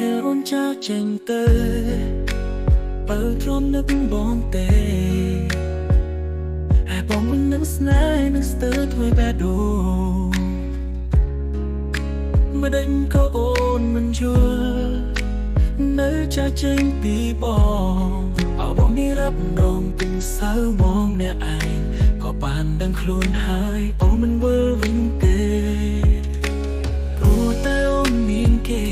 ពេលអូនចាស់ចេញទៅបើទ្រាំនឹកបងទេហើយបងមិននឹងស្នេហ៍នឹងស្ទើរធ្វើបែបដូមិនដឹងក៏អូនមិនយល់នៅចាស់ចេញពីបងអោបងនេះរាប់រងទិញសៅមកអ្នកឯងក៏បានដឹងខ្លួនហើយអូនមិនវិលវិញទេព្រោះតែអូនមានគេ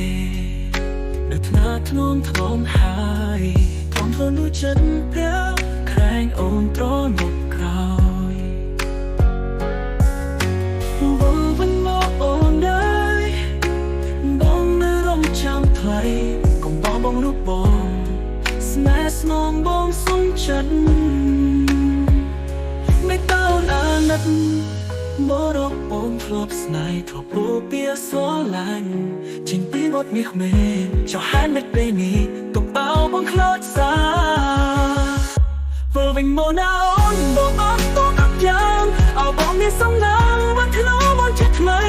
នៅថ្នាក់ធ្នមធ្ងន់ហើយបងធ្វើនោះចិត្តប្រាំក្រែងអូនត្រមកក្រោយបងវិញមកអូនដែរបងនៅរំចាំថ្លៃកុំបងរូបបងស្នេហ៍ស្នងបងសុំចិត្តไม่ต้องអាណិតមករកបងធ្លាប់ស្នេហ៍ធ្លាប់ពោពាស្រឡាញ់ចេញពីមាត់មាសមេចោះហានមិនពេលនេះទុកបោបងខ្លោចសាvừaវិញមកណាអូនបងអត់តអត់យ៉ាងអោបងមានសំណាងវត្តធ្លោបងចិត្តថ្មី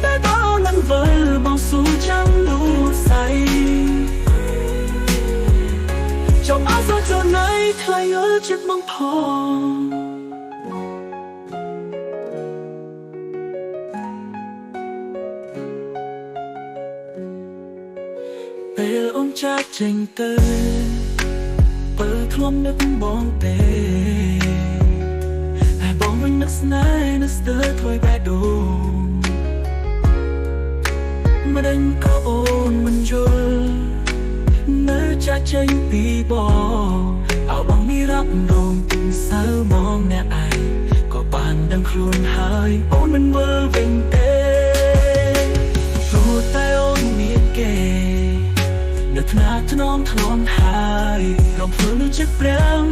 តែបងនឹងវិលបងស៊ូចាំលូសៃចង់អត់សូវចូលណៃថ្លៃយល់ចិត្តបងផងពេលអូនចាស់ចេញទៅបើធ្លាប់នឹកបងទេហើយបងវិញនឹកស្នេហ៍នឹកស្ទើរធ្វើបែបដូមិនដឹងក៏អូនមិនយល់នៅចាស់ចេញពីបងអោបងនេះរាប់រងទិញសៅមកអ្នកឯងក៏បានដឹងខ្លួនហើយអូនមិនវិលវិញទេព្រោះតែអូនមានគេនៅថ្នាក់ធ្នមធ្ងន់ហើយរំភើបនឹងចិត្តប្រាំ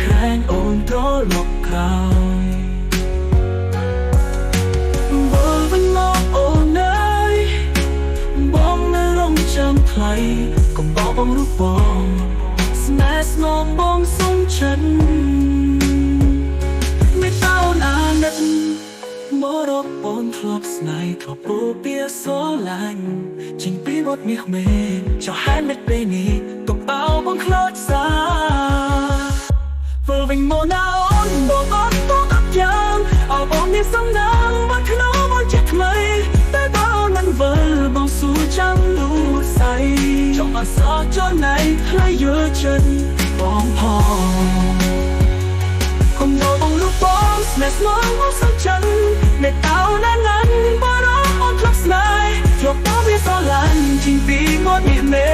ក្រែងអូនត្រឡប់ក្រោយបើវិញមកអូនអើយបងនៅរំចាំថ្លៃកុំបងរូបបងស្នេហ៍ស្នងបងសុំចិត្តไม่ต้องអាណិតមករកបងធ្លាប់ស្នេហ៍ធ្លាប់ពោពាស្រឡាញ់ចេញពីមាត់មាសមេចោះហានមិនពេលនេះទុកបោបងខ្លោចសាvừaវិញមកណាអូនបងអត់តអត់យ៉ាងអោបងមានសំណាងវត្តធ្លោបងចិត្តថ្មីតែបងនឹងវិលបងស៊ូចាំលូសៃចង់អត់សោះចូលណៃថ្លៃយល់ចិត្តបងផងកុំបងរូបបងស្នេហ៍ស្មោះមកសុខចិត្តមេតៅណាស់បារម្ភអូនធ្លាប់ស្នេហ៍ធ្លាប់បងវាស្រឡាញ់ជាងពីមាត់មាសមេ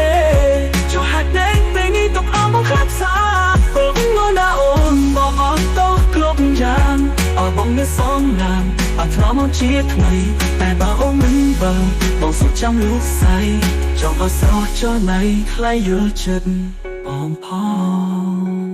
ចុះហាត់ដេកពេលនេះទុកអមបងខ្លាប់សាបងមកណាអូនបងអត់តោះគ្រប់យ៉ាងអរបងនៅសំណាងអត់ធ្លាប់មកជាថ្មីតែបើអូនមិនបើបងសុខចាំលូសៃចង់អត់សោះចោះណៃថ្លៃយល់ចិត្តបងផង